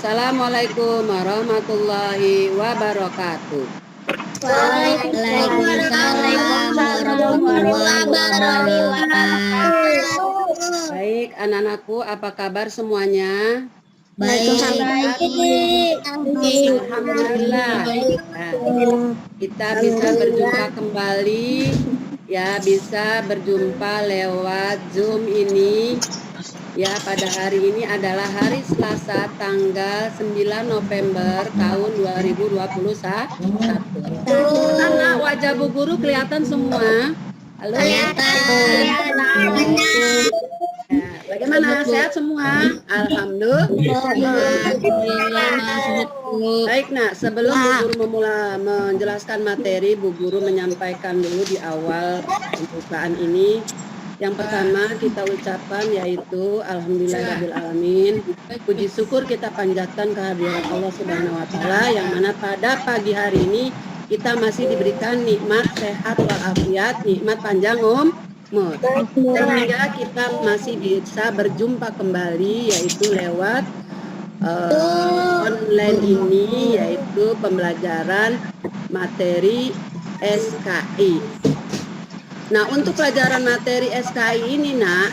Assalamualaikum warahmatullahi wabarakatuh. Waalaikumsalam warahmatullahi wabarakatuh. Baik, anak-anakku, apa kabar semuanya? Baik. Alhamdulillah. Kita bisa berjumpa kembali, ya, bisa berjumpa lewat Zoom ini. Ya, pada hari ini adalah hari Selasa tanggal 9 November tahun 2021. Anak, wajah Bu Guru kelihatan semua? Halo? Bagaimana, sehat semua? Alhamdulillah. Baik, nak, sebelum Bu Guru menjelaskan materi, Bu Guru menyampaikan dulu di awal pembukaan ini. Yang pertama kita ucapkan yaitu Alhamdulillahirrahmanirrahim. Puji syukur kita panjatkan kehadiran Allah Subhanahu wa Ta'ala, yang mana pada pagi hari ini kita masih diberikan nikmat sehat walafiat, nikmat panjang umur, sehingga kita masih bisa berjumpa kembali yaitu lewat online ini, yaitu pembelajaran materi SKI. Nah, untuk pelajaran materi SKI ini, nak,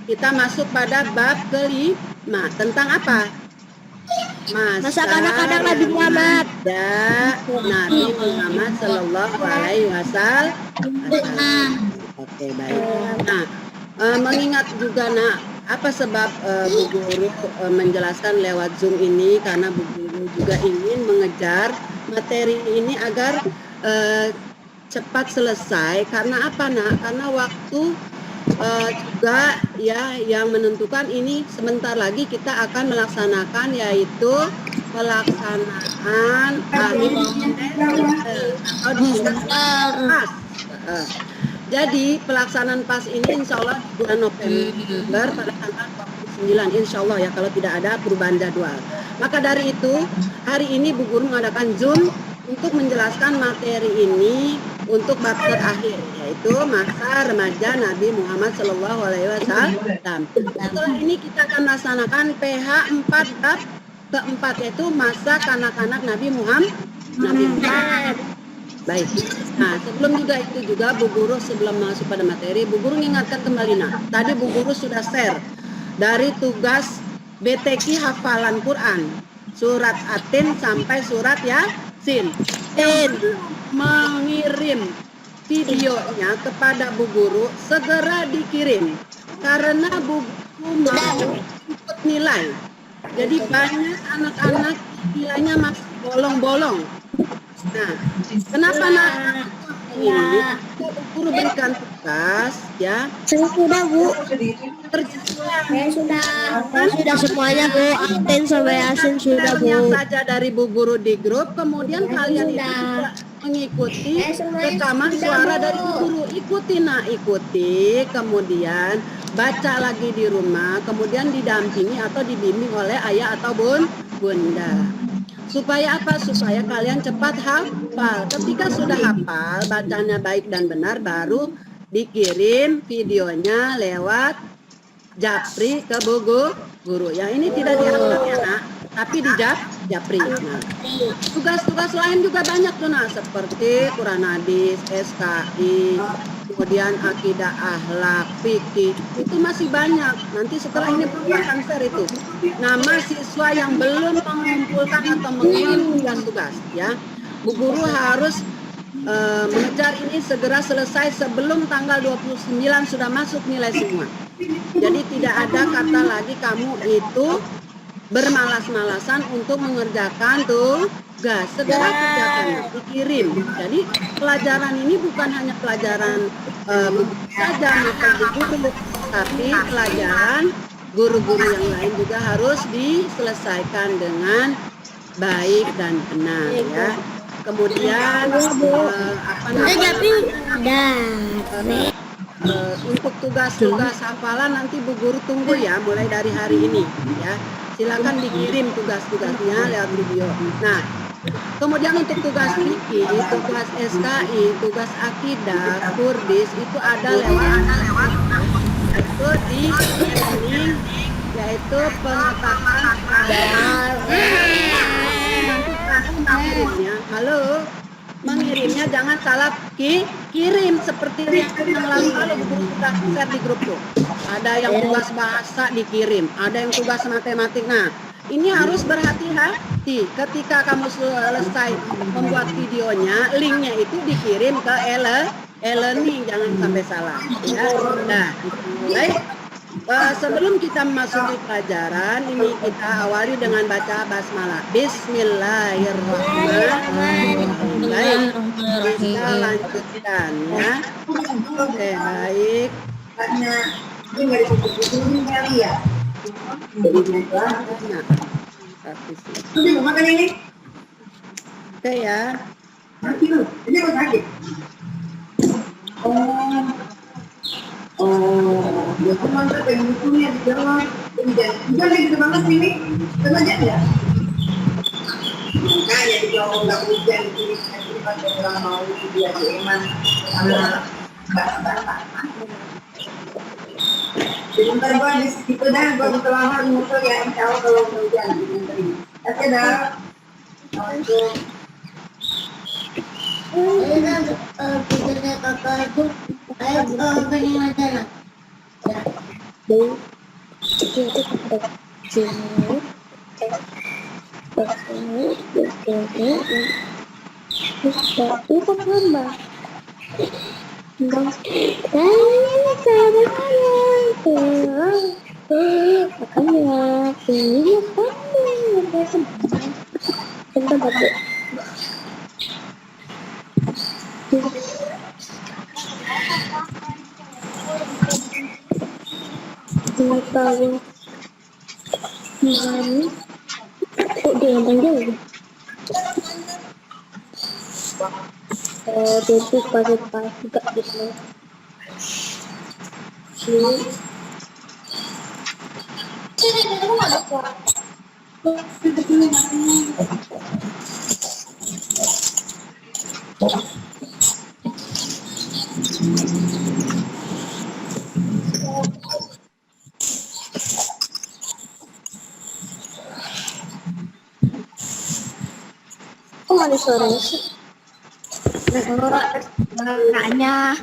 kita masuk pada bab kelima. Tentang apa? Masa kanak-kanak Nabi Muhammad. Nabi Muhammad Sallallahu Alaihi Wasallam. Oke, baik. Nah, mengingat juga, nak, apa sebab Bu Guru menjelaskan lewat Zoom ini? Karena Bu Guru juga ingin mengejar materi ini agar cepat selesai. Karena apa, nak? Karena waktu juga ya yang menentukan. Ini sebentar lagi kita akan melaksanakan yaitu pelaksanaan akhir PAS. Jadi pelaksanaan PAS ini insya Allah bulan November pada tanggal 29 insya Allah, ya, kalau tidak ada perubahan jadwal. Maka dari itu hari ini Bu Guru mengadakan Zoom untuk menjelaskan materi ini untuk bab terakhir, yaitu masa remaja Nabi Muhammad Shallallahu Alaihi Wasallam. Setelah ini kita akan melaksanakan PH 4 bab keempat, yaitu masa kanak-kanak Nabi Muhammad. Baik. Nah, sebelum juga itu juga Bu Guru, sebelum masuk pada materi, Bu Guru mengingatkan kembali, nah, tadi Bu Guru sudah share dari tugas BTQ hafalan Quran surat Atin sampai surat Yasin. Mengirim videonya kepada Bu Guru segera dikirim, karena Bu Guru mau ikut nilai. Jadi banyak anak-anak nilainya masih bolong-bolong. Nah, kenapa anak ini Bu Guru berikan tugas, ya? Sudah, Bu. Sudah semuanya, Bu. Atin sampai Yasin sudah, Bu. Saja dari Bu Guru di grup, kemudian kalian itu juga mengikuti rekaman suara dari Bu Guru. Ikuti, kemudian baca lagi di rumah, kemudian didampingi atau dibimbing oleh ayah atau bunda. Supaya apa? Supaya kalian cepat hafal. Ketika sudah hafal, bacanya baik dan benar, baru dikirim videonya lewat Japri ke Bu Guru. Yang ini tidak dihafal, ya, nak, tapi di Japri. Nah, tugas-tugas lain juga banyak tuh, nah, seperti Quran hadis, SKI, kemudian akidah, akhlak, fikih, itu masih banyak. Nanti setelah ini akan share itu nama siswa yang belum mengumpulkan atau mengirim tugas-tugas, ya. Bu Guru harus mengejar ini segera selesai sebelum tanggal 29 sudah masuk nilai semua. Jadi tidak ada kata lagi kamu itu bermalas-malasan untuk mengerjakan tugas. Segera kerjakan, dikirim. Jadi pelajaran ini bukan hanya pelajaran saja materi guru, tapi pelajaran guru-guru yang lain juga harus diselesaikan dengan baik dan benar, ya. Kemudian untuk tugas-tugas hafalan nanti Bu Guru tunggu, ya, mulai dari hari ini, ya. Silakan dikirim tugas-tugasnya lewat video. Nah, kemudian untuk tugas fikih, tugas SKI, tugas akidah, Kurdis itu ada lewat itu di ini, yaitu penetapan mengirimnya jangan salah kirim seperti yang lalu guru sudah share di grup tuh. Ada yang tugas bahasa dikirim, ada yang tugas matematik. Nah, ini harus berhati-hati ketika kamu selesai membuat videonya, linknya itu dikirim ke e-learning, jangan sampai salah. Ya. Nah, baik. Sebelum kita memasuki pelajaran, ini kita awali dengan baca basmalah. Bismillahirrahmanirrahim. Baik, kita lanjutkan ya. Oke, baik. Ini nggak disebut kali ya. Udah makan ini? Oke ya. Ini apa sakit? Ya teman saya pengen bukunya di dalam. Bukan gitu banget ini. Sengaja ya? Makanya di dalam nggak hujan di sini pas orang mau dia eman sama bapak-bapak. Sebentar gua di situ dah, gua berkelana muncul ya, insya Allah kalau hujan. Oke dah. Untuk Kita kakak itu pengen aja lah. Tahu ini kok dia yang panggil itu pagi juga di sini kok ada suaranya sih suaranya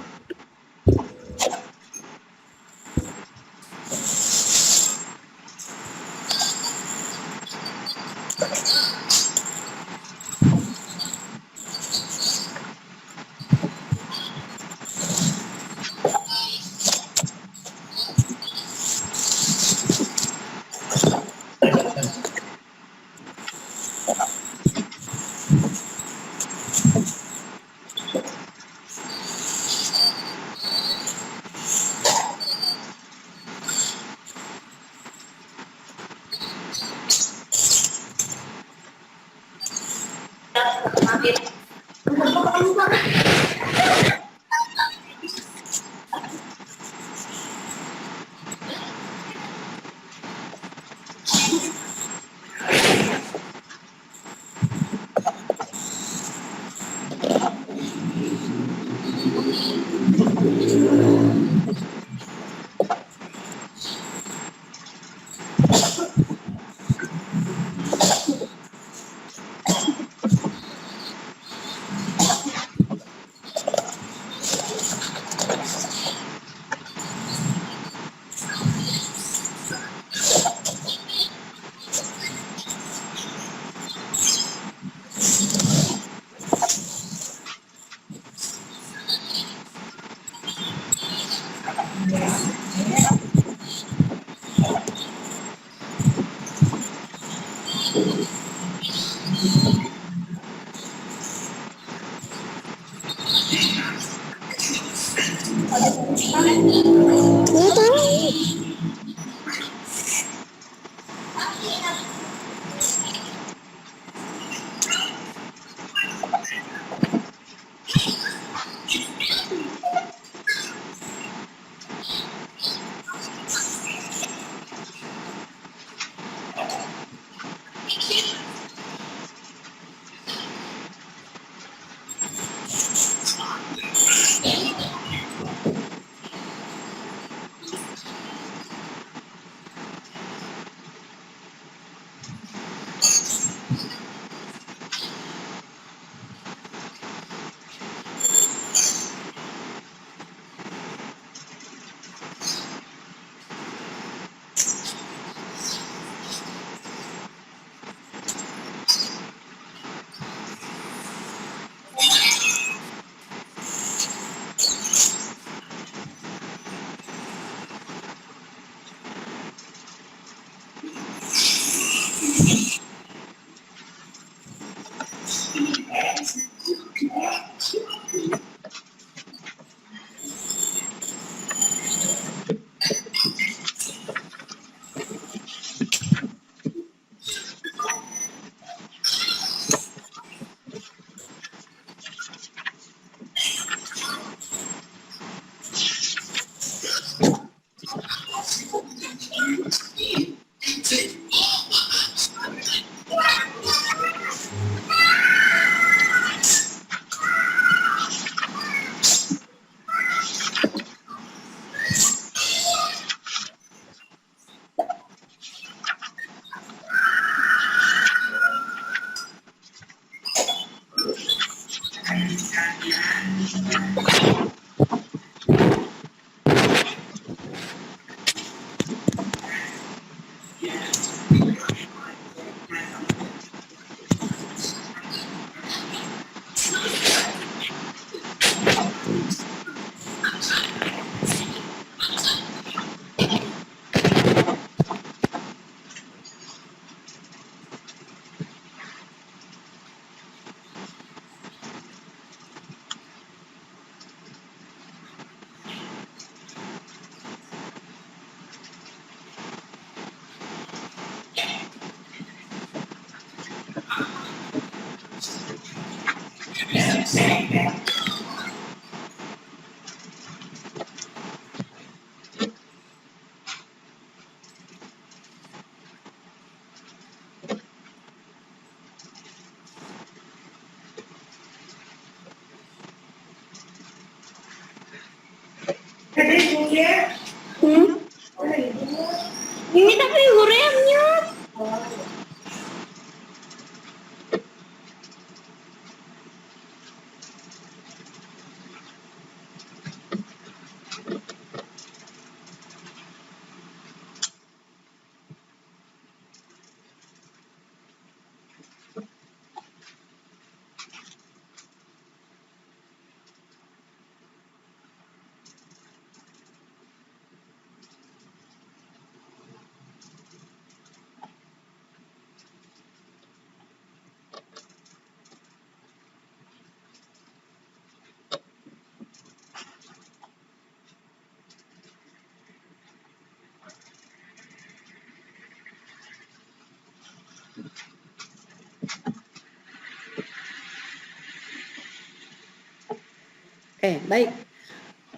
Baik.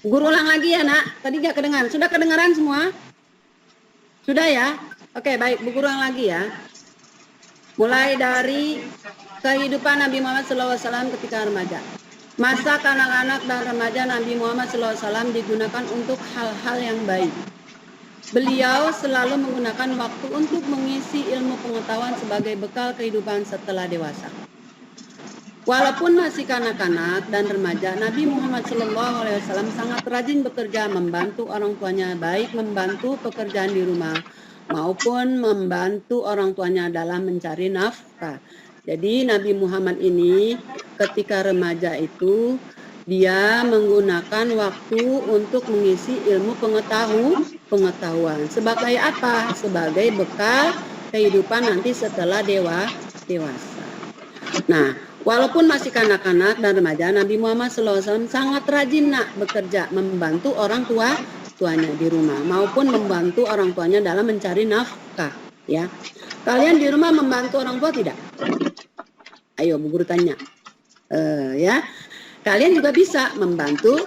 Guru ulang lagi ya, Nak. Tadi nggak kedengaran. Sudah kedengaran semua? Sudah ya? Oke, baik. Bu guru ulang lagi ya. Mulai dari kehidupan Nabi Muhammad SAW ketika remaja. Masa kanak-kanak dan remaja Nabi Muhammad SAW digunakan untuk hal-hal yang baik. Beliau selalu menggunakan waktu untuk mengisi ilmu pengetahuan sebagai bekal kehidupan setelah dewasa. Walaupun masih kanak-kanak dan remaja, Nabi Muhammad SAW sangat rajin bekerja, membantu orang tuanya, baik membantu pekerjaan di rumah maupun membantu orang tuanya dalam mencari nafkah. Jadi Nabi Muhammad ini ketika remaja itu dia menggunakan waktu untuk mengisi ilmu pengetahuan. Sebagai apa? Sebagai bekal kehidupan nanti setelah dewasa. Nah, walaupun masih kanak-kanak dan remaja, Nabi Muhammad SAW sangat rajin bekerja, membantu orang tuanya di rumah maupun membantu orang tuanya dalam mencari nafkah. Ya, kalian di rumah membantu orang tua tidak? Ayo, Bu Guru tanya. Ya, kalian juga bisa membantu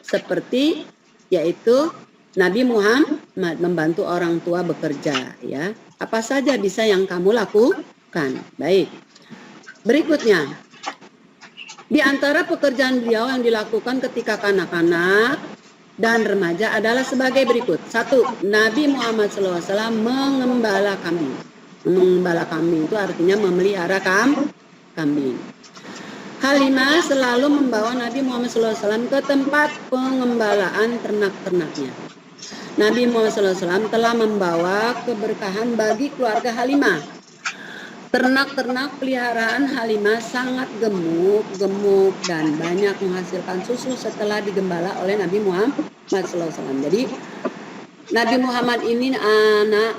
seperti yaitu Nabi Muhammad membantu orang tua bekerja. Ya, apa saja bisa yang kamu lakukan? Baik. Berikutnya, di antara pekerjaan beliau yang dilakukan ketika kanak-kanak dan remaja adalah sebagai berikut. 1. Nabi Muhammad SAW mengembala kambing. Mengembala kambing itu artinya memelihara kambing. Halimah selalu membawa Nabi Muhammad SAW ke tempat pengembalaan ternak-ternaknya. Nabi Muhammad SAW telah membawa keberkahan bagi keluarga Halimah. Ternak-ternak peliharaan Halimah sangat gemuk dan banyak menghasilkan susu setelah digembala oleh Nabi Muhammad SAW. Jadi Nabi Muhammad ini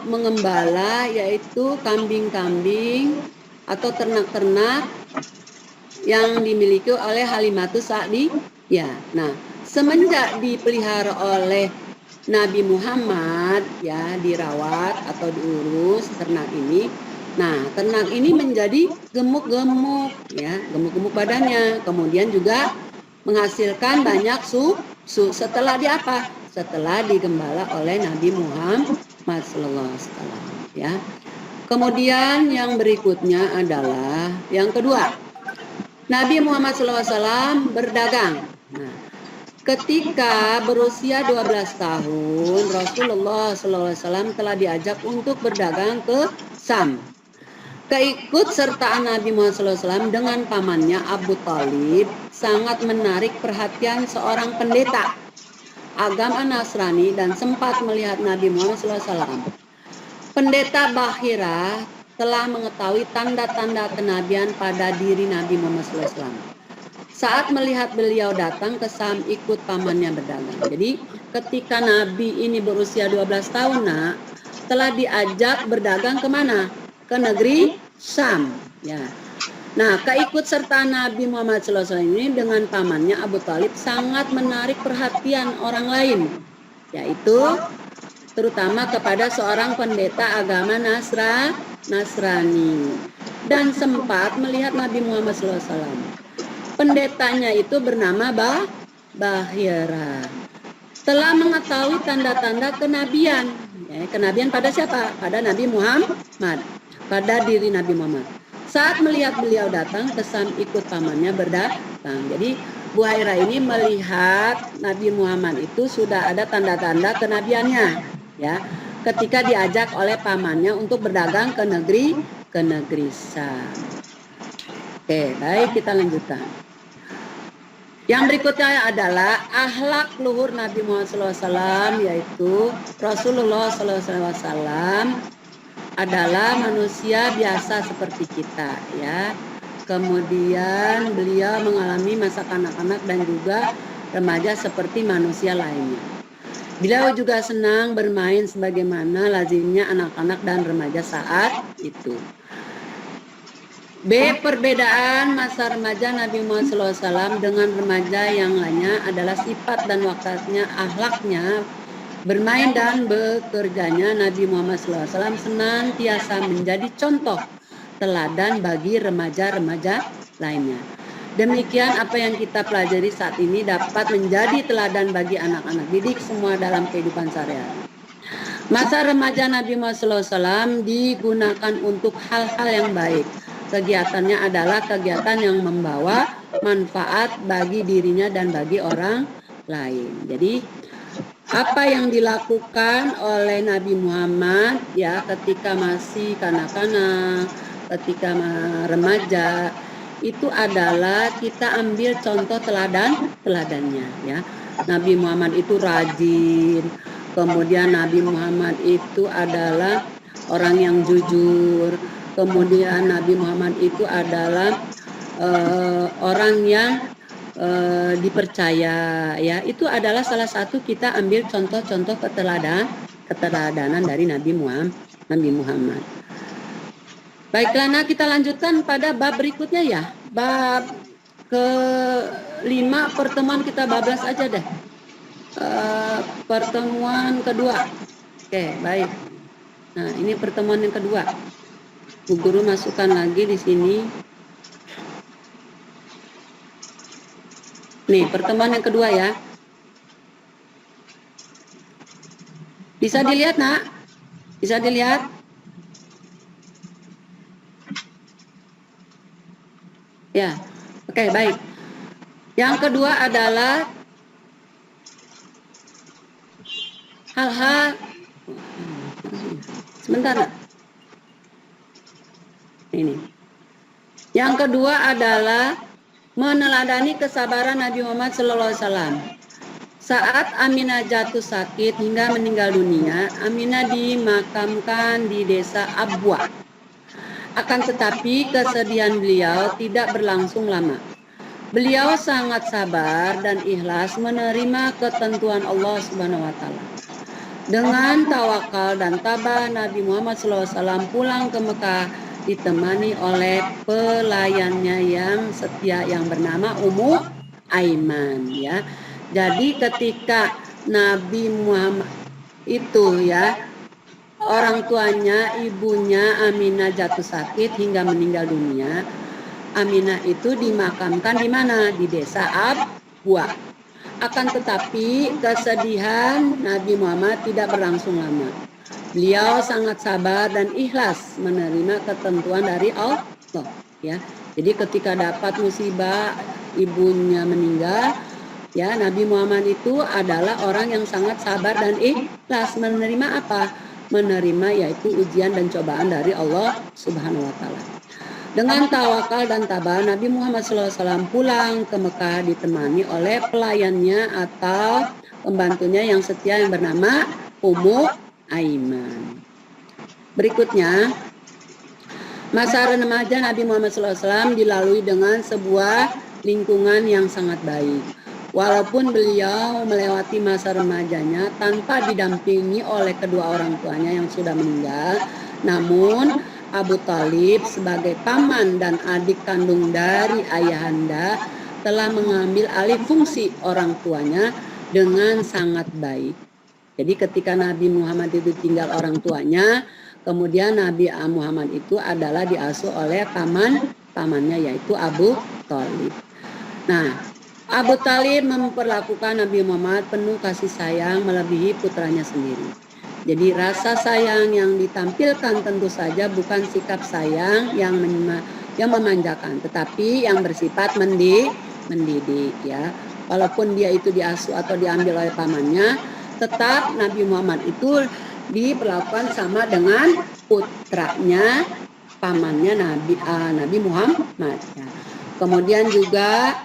mengembala yaitu kambing-kambing atau ternak-ternak yang dimiliki oleh Halimatus Sa'diyah. Nah, semenjak dipelihara oleh Nabi Muhammad ya, dirawat atau diurus ternak ini. Nah, ternak ini menjadi gemuk-gemuk ya, gemuk-gemuk badannya. Kemudian juga menghasilkan banyak susu setelah Setelah digembala oleh Nabi Muhammad SAW ya. Kemudian yang berikutnya adalah yang kedua. Nabi Muhammad SAW berdagang. Nah, ketika berusia 12 tahun, Rasulullah SAW telah diajak untuk berdagang ke Sam. Keikutsertaan Nabi Muhammad SAW dengan pamannya Abu Thalib sangat menarik perhatian seorang pendeta agama Nasrani dan sempat melihat Nabi Muhammad SAW. Pendeta Bahira telah mengetahui tanda-tanda kenabian pada diri Nabi Muhammad SAW. Saat melihat beliau datang ke Sam ikut pamannya berdagang. Jadi ketika Nabi ini berusia 12 tahun telah diajak berdagang kemana? Ke negeri Sam. Ya. Nah, keikutsertaan Nabi Muhammad SAW ini dengan pamannya Abu Thalib sangat menarik perhatian orang lain, yaitu terutama kepada seorang pendeta agama Nasrani dan sempat melihat Nabi Muhammad SAW. Pendetanya itu bernama Bahira. Telah mengetahui tanda-tanda kenabian. Ya, kenabian pada siapa? Pada Nabi Muhammad. Pada diri Nabi Muhammad. Saat melihat beliau datang, Sam ikut pamannya berdatang. Jadi Buhaira ini melihat Nabi Muhammad itu sudah ada tanda-tanda kenabiannya, ya. Ketika diajak oleh pamannya untuk berdagang ke negeri Sam. Oke, baik, kita lanjutkan. Yang berikutnya adalah akhlak luhur Nabi Muhammad SAW, yaitu Rasulullah SAW adalah manusia biasa seperti kita, ya. Kemudian beliau mengalami masa kanak-kanak dan juga remaja seperti manusia lainnya. Beliau juga senang bermain sebagaimana lazimnya anak-anak dan remaja saat itu. B. Perbedaan masa remaja Nabi Muhammad SAW dengan remaja yang lainnya adalah sifat dan wataknya, akhlaknya, bermain dan bekerjanya. Nabi Muhammad SAW senantiasa menjadi contoh teladan bagi remaja-remaja lainnya. Demikian apa yang kita pelajari saat ini dapat menjadi teladan bagi anak-anak didik semua dalam kehidupan sehari-hari. Masa remaja Nabi Muhammad SAW digunakan untuk hal-hal yang baik. Kegiatannya adalah kegiatan yang membawa manfaat bagi dirinya dan bagi orang lain. Jadi apa yang dilakukan oleh Nabi Muhammad ya ketika masih kanak-kanak, ketika remaja, itu adalah kita ambil contoh teladannya ya. Nabi Muhammad itu rajin, kemudian Nabi Muhammad itu adalah orang yang jujur, kemudian Nabi Muhammad itu adalah orang yang dipercaya ya. Itu adalah salah satu kita ambil contoh-contoh keteladanan dari Nabi Muhammad. Baiklah, nah kita lanjutkan pada bab berikutnya ya. Bab ke-5 pertemuan kita bablas aja deh. Pertemuan kedua. Oke, baik. Nah, ini pertemuan yang kedua. Bu Guru masukkan lagi di sini. Nih, pertemuan yang kedua ya. Bisa dilihat, Nak? Bisa dilihat? Ya, oke, baik. Yang kedua adalah hal-hal, sebentar. Ini. Yang kedua adalah meneladani kesabaran Nabi Muhammad SAW. Saat Aminah jatuh sakit hingga meninggal dunia, Aminah dimakamkan di desa Abwa. Akan tetapi kesedihan beliau tidak berlangsung lama. Beliau sangat sabar dan ikhlas menerima ketentuan Allah Subhanahu wa taala. Dengan tawakal dan tabah, Nabi Muhammad SAW pulang ke Mekah ditemani oleh pelayannya yang setia yang bernama Ummu Aiman ya. Jadi ketika Nabi Muhammad itu ya, orang tuanya, ibunya Aminah jatuh sakit hingga meninggal dunia. Aminah itu dimakamkan di mana? Di desa Abwa. Akan tetapi kesedihan Nabi Muhammad tidak berlangsung lama. Beliau sangat sabar dan ikhlas menerima ketentuan dari Allah ya. Jadi ketika dapat musibah ibunya meninggal ya, Nabi Muhammad itu adalah orang yang sangat sabar dan ikhlas menerima apa? Menerima yaitu ujian dan cobaan dari Allah Subhanahu wa taala. Dengan tawakal dan tabah, Nabi Muhammad SAW pulang ke Mekah ditemani oleh pelayannya atau pembantunya yang setia yang bernama Ummu Aiman. Berikutnya, masa remaja Nabi Muhammad SAW dilalui dengan sebuah lingkungan yang sangat baik. Walaupun beliau melewati masa remajanya tanpa didampingi oleh kedua orang tuanya yang sudah meninggal, namun Abu Thalib sebagai paman dan adik kandung dari ayahanda telah mengambil alih fungsi orang tuanya dengan sangat baik. Jadi ketika Nabi Muhammad itu tinggal orang tuanya, kemudian Nabi Muhammad itu adalah diasuh oleh pamannya yaitu Abu Thalib. Nah, Abu Thalib memperlakukan Nabi Muhammad penuh kasih sayang melebihi putranya sendiri. Jadi rasa sayang yang ditampilkan tentu saja bukan sikap sayang yang memanjakan, tetapi yang bersifat mendidik ya. Walaupun dia itu diasuh atau diambil oleh pamannya, tetap Nabi Muhammad itu diperlakukan sama dengan putranya pamannya Nabi Muhammad ya. Kemudian juga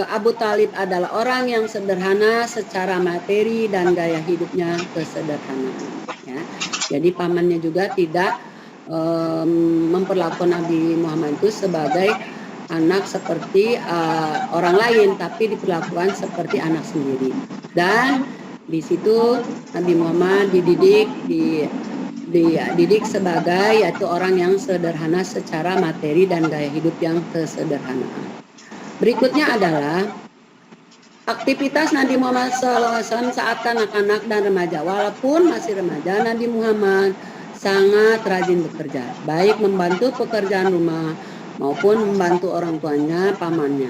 Abu Thalib adalah orang yang sederhana secara materi dan gaya hidupnya kesederhanaan ya. Jadi pamannya juga tidak memperlakukan Nabi Muhammad itu sebagai anak seperti orang lain, tapi diperlakukan seperti anak sendiri. Dan di situ Nabi Muhammad dididik sebagai yaitu orang yang sederhana secara materi dan gaya hidup yang kesederhanaan. Berikutnya adalah aktivitas Nabi Muhammad SAW saat kanak-kanak dan remaja. Walaupun masih remaja, Nabi Muhammad sangat rajin bekerja, baik membantu pekerjaan rumah maupun membantu orang tuanya, pamannya,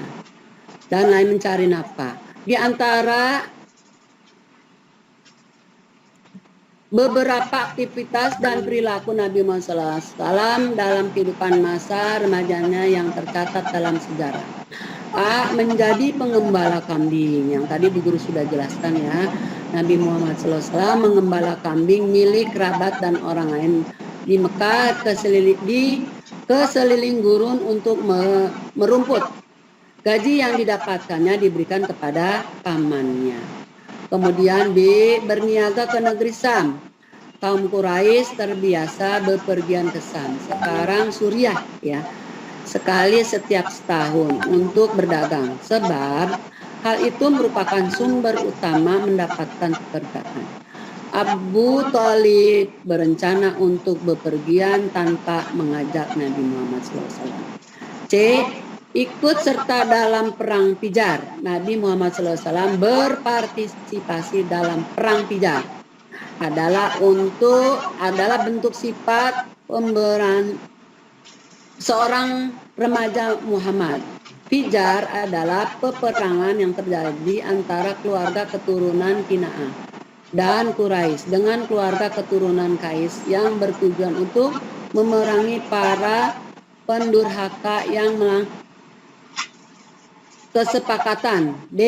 dan lain mencari nafkah. Di antara beberapa aktivitas dan perilaku Nabi Muhammad SAW dalam kehidupan masa remajanya yang tercatat dalam sejarah. A. Menjadi pengembala kambing, yang tadi Bu Guru sudah jelaskan ya. Nabi Muhammad SAW mengembala kambing milik kerabat dan orang lain di Mekah keseliling gurun untuk merumput. Gaji yang didapatkannya diberikan kepada pamannya. Kemudian B. Berniaga ke negeri Sam. Kaum Quraisy terbiasa bepergian ke Sam, sekarang Suriah ya, sekali setiap setahun untuk berdagang, sebab hal itu merupakan sumber utama mendapatkan pekerjaan. Abu Thalib berencana untuk bepergian tanpa mengajak Nabi Muhammad SAW. C. Ikut serta dalam perang Pijar. Nabi Muhammad SAW berpartisipasi dalam perang Pijar. Adalah bentuk sifat pemberan seorang remaja Muhammad. Pijar adalah peperangan yang terjadi antara keluarga keturunan Kina'ah dan Quraisy dengan keluarga keturunan Qais yang bertujuan untuk memerangi para pendurhaka yang kesepakatan. D.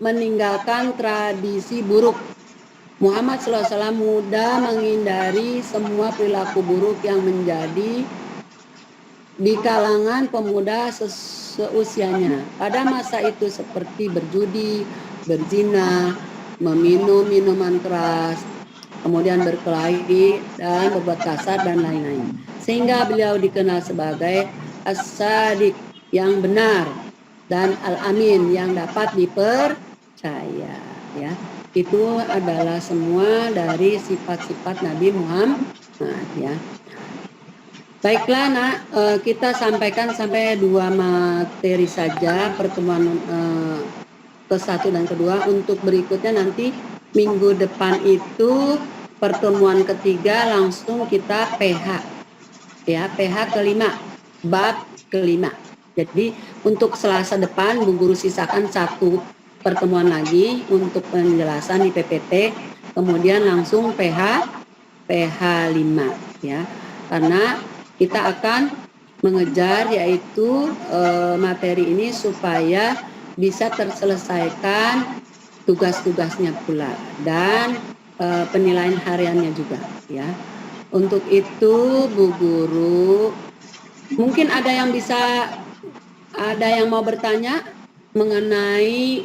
Meninggalkan tradisi buruk. Muhammad SAW mudah menghindari semua perilaku buruk yang menjadi di kalangan pemuda seusianya. Pada masa itu seperti berjudi, berzina, meminum minuman keras, kemudian berkelahi dan berbuat kasar dan lain-lain. Sehingga beliau dikenal sebagai As-Sadiq yang benar dan Al-Amin yang dapat dipercaya ya. Itu adalah semua dari sifat-sifat Nabi Muhammad ya. Baiklah nak, kita sampaikan sampai 2 materi saja pertemuan ke-1 dan ke-2. Untuk berikutnya nanti minggu depan itu pertemuan ke-3 langsung kita PH ya, PH ke-5, bab ke-5. Jadi untuk Selasa depan Bu Guru sisakan 1 pertemuan lagi untuk penjelasan di PPT, kemudian langsung PH 5 ya. Karena kita akan mengejar yaitu materi ini supaya bisa terselesaikan tugas-tugasnya pula dan penilaian hariannya juga ya. Untuk itu Bu Guru mungkin ada yang mau bertanya mengenai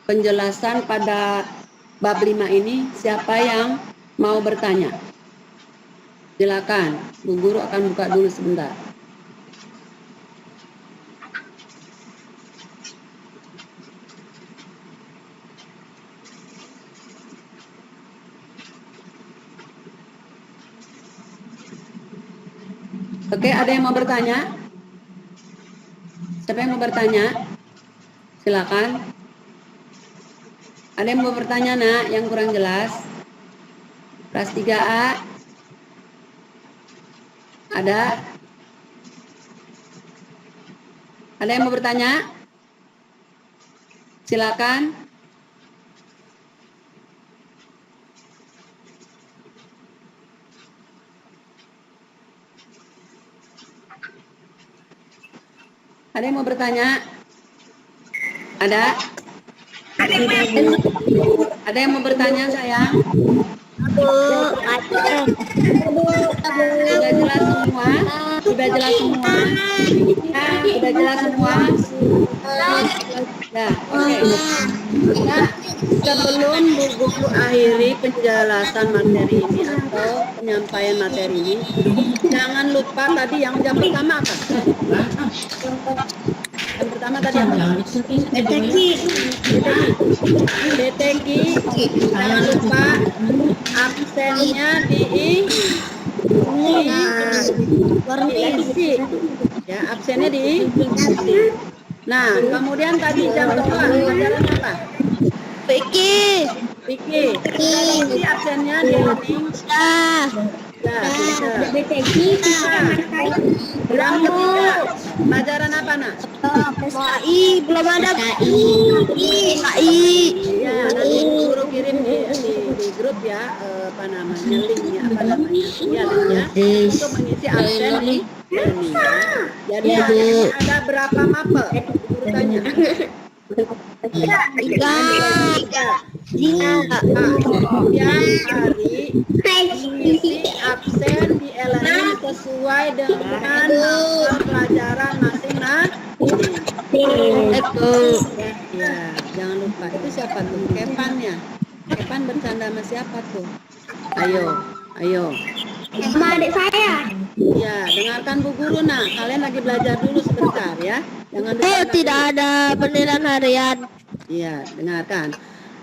penjelasan pada bab 5 ini. Siapa yang mau bertanya? Silakan, Bu Guru akan buka dulu sebentar. Oke, ada yang mau bertanya? Siapa yang mau bertanya? Silakan. Ada yang mau bertanya nak yang kurang jelas? Kelas 3A. Ada? Ada yang mau bertanya? Silakan. Ada yang mau bertanya? Ada? Ada yang mau bertanya sayang? Sudah jelas semua? Sudah jelas semua? Sudah jelas semua? Ya, oke. Nah, sebelum Bu Guru akhiri penjelasan materi ini atau penyampaian materi ini, jangan lupa tadi yang jam pertama apa? Yang pertama tadi apa? DTQ. Jangan lupa absennya diisi. Ya, absennya diisi. Nah, kemudian tadi jam kedua pelajaran apa? Fikih. Absennya di link. Ya. Yang ketiga, pelajaran apa nak? KI belum ada. KI. Ya, nanti guru kirim di grup ya, apa namanya, linknya, apa namanya, ya linknya untuk mengisi absen di learning. Jadi ada berapa mapel? Guru tanya. Tiga. Kemudian hari mengisi absen di e-learning sesuai dengan mapel pelajaran masing-masing. Ya, jangan lupa. Itu siapa tuh? Kepan ya. Kepan bercanda sama siapa tuh? Ayo. Sama adik saya. Ya, dengarkan Bu Guru nak. Kalian lagi belajar dulu sebentar ya. Jangan lupa. Tidak ada penilaian harian. Iya, dengarkan.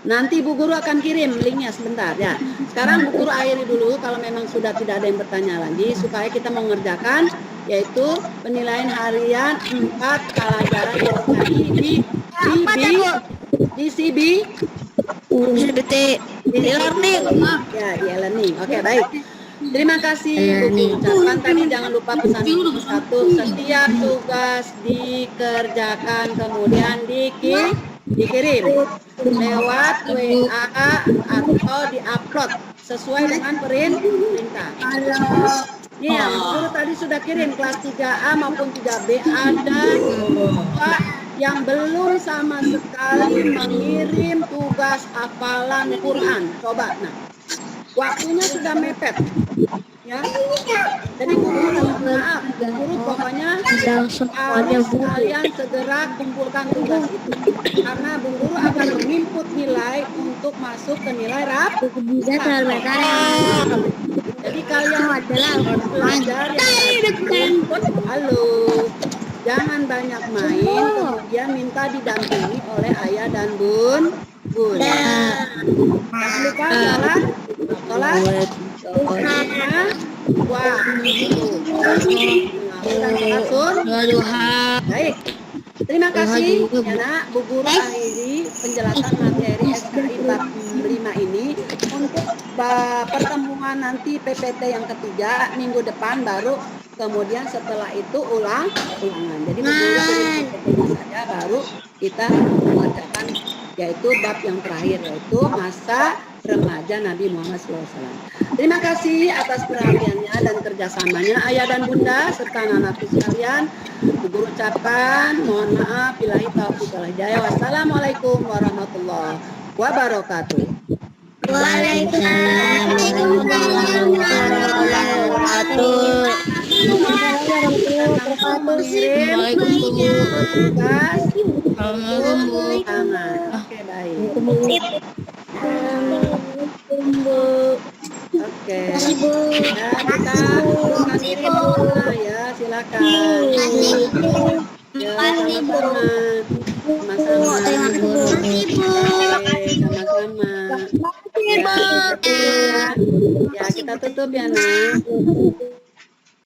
Nanti Bu Guru akan kirim linknya sebentar ya. Sekarang Bu Guru akhiri dulu kalau memang sudah tidak ada yang bertanya lagi supaya kita mengerjakan yaitu penilaian harian 4 pelajaran SKI di CB CBT e-learning. ya, di e-learning. Oke, baik. Terima kasih Bu Guru. Ucapkan tadi jangan lupa pesan nomor 1, setiap tugas dikerjakan kemudian dikirim lewat WA atau diupload sesuai dengan perintah. Iya, Bu Guru tadi sudah kirim kelas 3A maupun 3B ada yang belum sama sekali mengirim tugas hafalan Quran. Coba, nah, waktunya sudah mepet, ya. Jadi guru maaf, guru pokoknya harus kalian segera kumpulkan tugas itu, karena Bu Guru akan menginput nilai untuk masuk ke nilai rapor. Jadi kalian harus belajar yang halo. Jangan banyak main, kemudian minta didampingi oleh ayah dan bun. Jangan lupa sholat. Baik. Terima kasih ya nak. Bu Guru akhiri penjelasan materi SKI bab 5 ini untuk pertemuan nanti PPT yang ketiga minggu depan baru. Kemudian setelah itu ulangan. Jadi Bu Guru PPT saja baru kita mengerjakan yaitu bab yang terakhir yaitu masa remaja Nabi Muhammad SAW. Terima kasih atas perhatiannya dan kerjasamanya ayah dan bunda serta anak-anakku sekalian. Bu Guru ucapkan mohon maaf billahi taufiq wal hidayah. Wassalamualaikum warahmatullahi wabarakatuh. Waalaikumsalam warahmatullahi wabarakatuh. Oke, baik. Oke. Ya, kita bukan diri dulu ya, silakan. Ya, sama-sama. Ya, kita tutup ya, Nak.